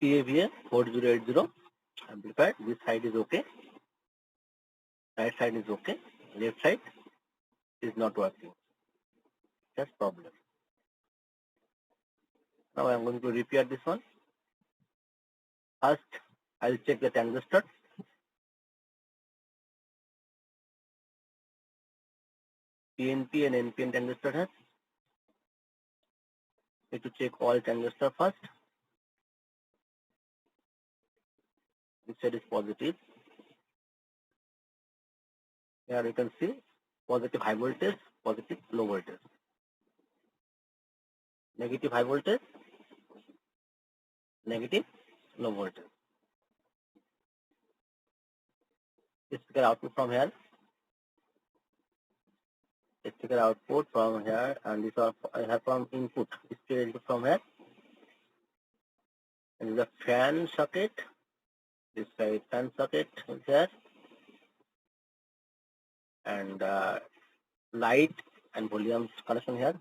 PAVA 4080 amplifier. This side is okay. Right side is okay. Left side is not working. That's problem. Now I am going to repair this one. First, I'll check the transistor. PNP and NPN transistor has. Need to check all transistor first. This side is positive. Here you can see positive high voltage, positive low voltage. Negative high voltage, negative low voltage. Let's take output from here. Let's take output from here, and this I have from input. Straight input from here. And the fan socket. This side fan socket is here. And light and volume connection here.